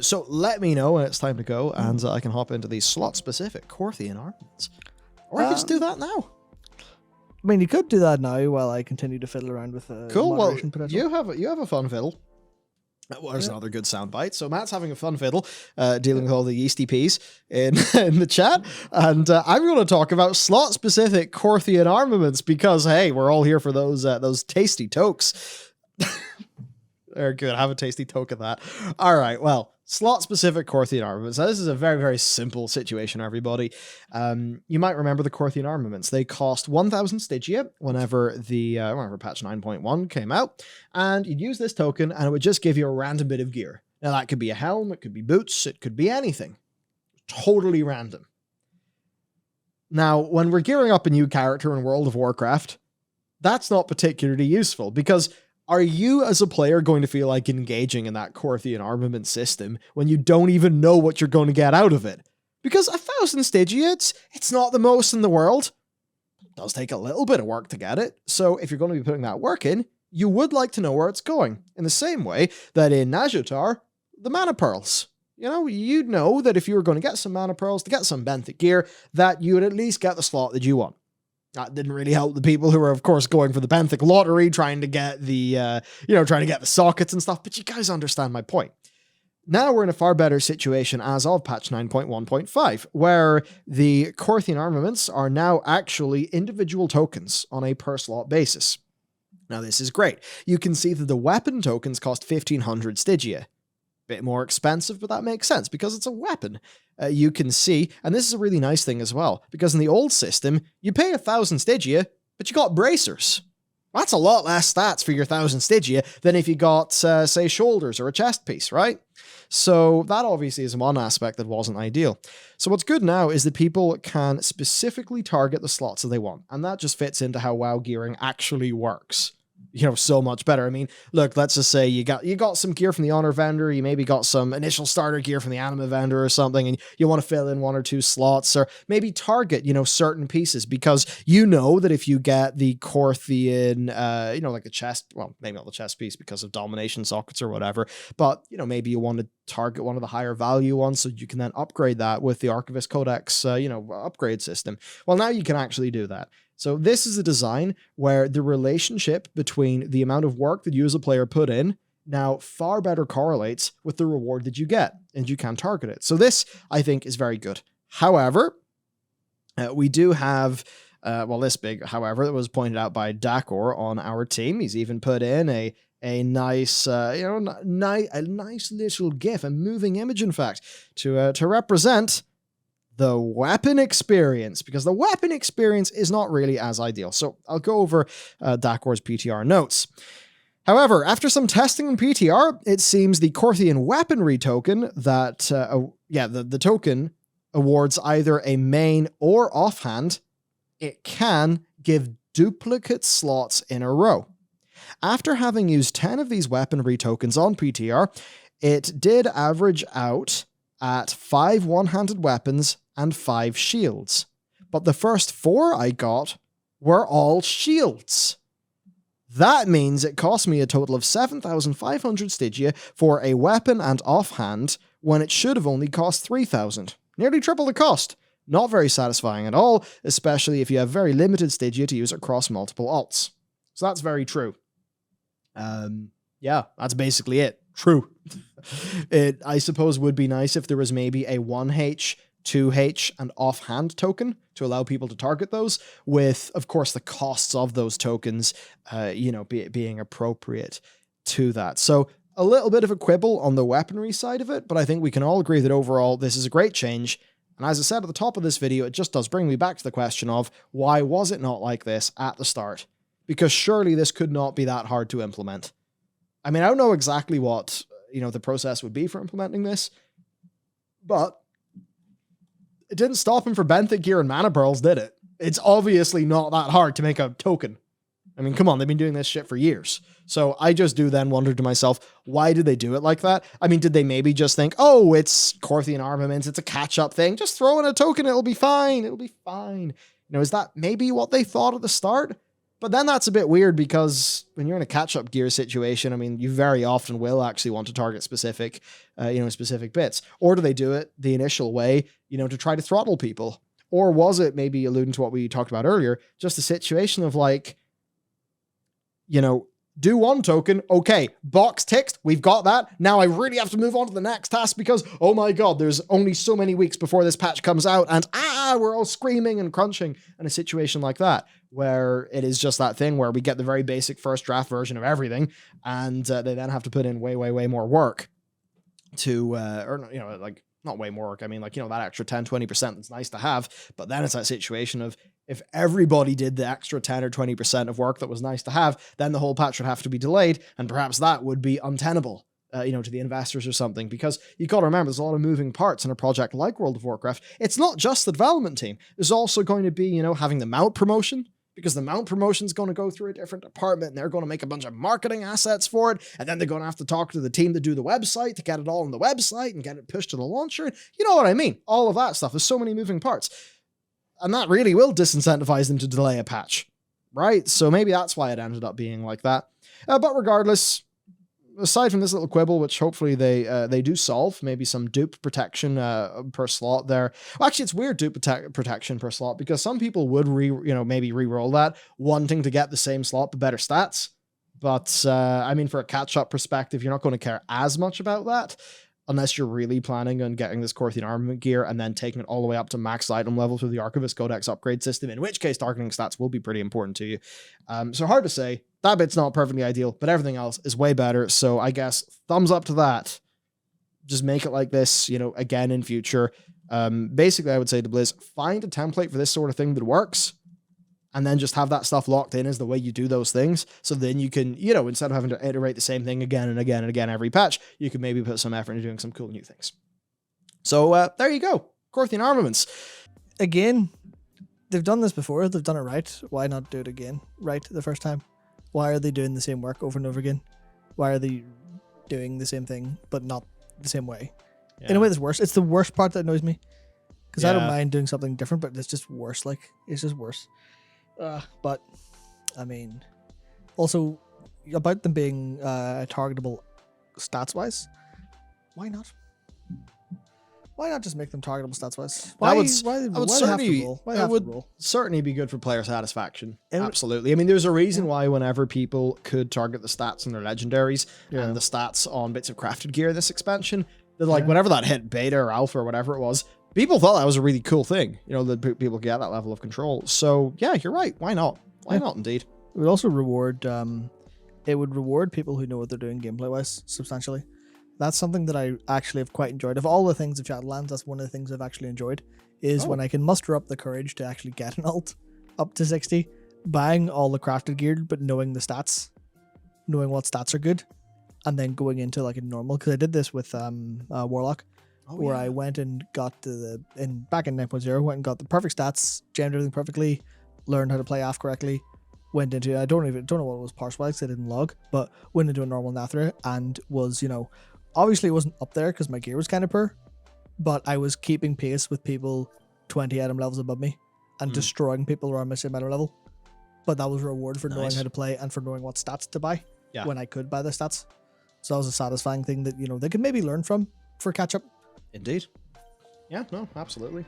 So let me know when it's time to go, and I can hop into these slot-specific Corthian armaments. Or I could just do that now. I mean, you could do that now while I continue to fiddle around with Cool. Well, moderation potential. you have a fun fiddle. Well, there's another good soundbite. So Matt's having a fun fiddle, dealing with all the yeasty peas in in the chat, and I'm going to talk about slot-specific Corthian armaments because hey, we're all here for those tasty tokes. They're good. Have a tasty toke of that. All right. Well, slot-specific Corthian armaments. Now, this is a very, very simple situation, everybody. You might remember the Corthian armaments. They cost 1,000 Stygia whenever patch 9.1 came out, and you'd use this token, and it would just give you a random bit of gear. Now, that could be a helm, it could be boots, it could be anything. Totally random. Now, when we're gearing up a new character in World of Warcraft, that's not particularly useful, because are you, as a player, going to feel like engaging in that Corthian armament system when you don't even know what you're going to get out of it? Because 1,000 Stygia, it's not the most in the world. It does take a little bit of work to get it. So if you're going to be putting that work in, you would like to know where it's going. In the same way that in Nazjatar, the mana pearls. You know, you'd know that if you were going to get some mana pearls to get some benthic gear, that you would at least get the slot that you want. That didn't really help the people who were, of course, going for the benthic lottery, trying to get the, trying to get the sockets and stuff. But you guys understand my point. Now we're in a far better situation as of patch 9.1.5, where the Corthian armaments are now actually individual tokens on a per slot basis. Now this is great. You can see that the weapon tokens cost 1,500 Stygia. Bit more expensive, but that makes sense because it's a weapon. You can see, and this is a really nice thing as well, because in the old system, you pay 1,000 Stygia, but you got bracers. That's a lot less stats for your 1,000 Stygia than if you got, say, shoulders or a chest piece, right? So that obviously is one aspect that wasn't ideal. So what's good now is that people can specifically target the slots that they want, and that just fits into how WoW gearing actually works. So much better. I mean, look, let's just say you got some gear from the honor vendor, you maybe got some initial starter gear from the anima vendor or something, and you want to fill in one or two slots, or maybe target, certain pieces, because you know that if you get the Corthian, like the chest, well, maybe not the chest piece because of domination sockets or whatever, but, maybe you want to target one of the higher value ones so you can then upgrade that with the Archivist Codex, upgrade system. Well, now you can actually do that. So this is a design where the relationship between the amount of work that you as a player put in now far better correlates with the reward that you get, and you can target it. So this, I think, is very good. However, we do have, this big however that was pointed out by Dakor on our team. He's even put in a nice, nice little GIF, a moving image, in fact, to represent the weapon experience, because the weapon experience is not really as ideal. So I'll go over Dakor's PTR notes. However, after some testing on PTR, it seems the Corthian weaponry token that, the token awards either a main or offhand. It can give duplicate slots in a row. After having used 10 of these weaponry tokens on PTR, it did average out at 5 one-handed weapons and 5 shields. But the first 4 I got were all shields. That means it cost me a total of 7,500 Stygia for a weapon and offhand when it should have only cost 3,000. Nearly triple the cost. Not very satisfying at all, especially if you have very limited Stygia to use across multiple alts. So that's very true. That's basically it. True. It, I suppose, would be nice if there was maybe a 1H, 2H, and offhand token to allow people to target those, with, of course, the costs of those tokens, being appropriate to that. So a little bit of a quibble on the weaponry side of it, but I think we can all agree that overall this is a great change. And as I said at the top of this video, it just does bring me back to the question of why was it not like this at the start? Because surely this could not be that hard to implement. I mean, I don't know exactly what, the process would be for implementing this, but it didn't stop him for benthic gear and mana pearls, did it? It's obviously not that hard to make a token. I mean, come on, they've been doing this shit for years. So I just do then wonder to myself, why did they do it like that? I mean, did they maybe just think, oh, it's Corthian armaments, it's a catch-up thing, just throw in a token, it'll be fine, it'll be fine. Is that maybe what they thought at the start? But then that's a bit weird because when you're in a catch-up gear situation, I mean, you very often will actually want to target specific, specific bits. Or do they do it the initial way, to try to throttle people? Or was it, maybe alluding to what we talked about earlier, just a situation of like, do one token, okay, box ticked, we've got that. Now I really have to move on to the next task because, oh my god, there's only so many weeks before this patch comes out and we're all screaming and crunching in a situation like that, where it is just that thing where we get the very basic first draft version of everything and they then have to put in way, way, way more work to, not way more work. I mean, that extra 10, 20% that's nice to have, but then it's that situation of if everybody did the extra 10 or 20% of work that was nice to have, then the whole patch would have to be delayed, and perhaps that would be untenable, to the investors or something, because you got to remember there's a lot of moving parts in a project like World of Warcraft. It's not just the development team. There's also going to be, having the mount promotion, because the mount promotion is going to go through a different department and they're going to make a bunch of marketing assets for it. And then they're going to have to talk to the team to do the website to get it all on the website and get it pushed to the launcher. You know what I mean? All of that stuff. There's so many moving parts. And that really will disincentivize them to delay a patch, right? So maybe that's why it ended up being like that. But regardless, aside from this little quibble, which hopefully they do solve, maybe some dupe protection per slot there. Well, actually, it's weird dupe protection per slot because some people would maybe re-roll that, wanting to get the same slot but better stats. But for a catch-up perspective, you're not going to care as much about that unless you're really planning on getting this Corthian armament gear and then taking it all the way up to max item level through the Archivist Codex upgrade system, in which case targeting stats will be pretty important to you. So hard to say. That bit's not perfectly ideal, but everything else is way better. So I guess thumbs up to that. Just make it like this, again in future. Basically, I would say to Blizz, find a template for this sort of thing that works, and then just have that stuff locked in as the way you do those things. So then you can, instead of having to iterate the same thing again and again and again every patch, you can maybe put some effort into doing some cool new things. So there you go. Corthian armaments. Again, they've done this before. They've done it right. Why not do it again right the first time? Why are they doing the same work over and over again? Why are they doing the same thing, but not the same way? Yeah. In a way that's worse. It's the worst part that annoys me. Because I don't mind doing something different, but it's just worse. It's just worse. But, also, about them being targetable stats-wise, why not? Why not just make them targetable stats-wise? Why would certainly be good for player satisfaction. Absolutely. There's a reason why whenever people could target the stats on their legendaries and the stats on bits of crafted gear in this expansion, that whenever that hit beta or alpha or whatever it was, people thought that was a really cool thing. That people get that level of control. So yeah, you're right. Why not? Why not indeed? It would also reward people who know what they're doing gameplay-wise substantially. That's something that I actually have quite enjoyed. Of all the things of Shadowlands, that's one of the things I've actually enjoyed, is when I can muster up the courage to actually get an ult up to 60, buying all the crafted gear, but knowing the stats, knowing what stats are good, and then going into a normal, because I did this with Warlock, where I went and got back in 9.0, went and got the perfect stats, jammed everything perfectly, learned how to play AF correctly, went into, I don't know what it was parse-wise, I didn't log, but went into a normal Nathra and was, obviously it wasn't up there because my gear was kind of poor, but I was keeping pace with people 20 item levels above me and destroying people around my same item level. But that was a reward for knowing how to play and for knowing what stats to buy when I could buy the stats. So that was a satisfying thing that, they could maybe learn from for catch-up. Indeed. Yeah, no, absolutely.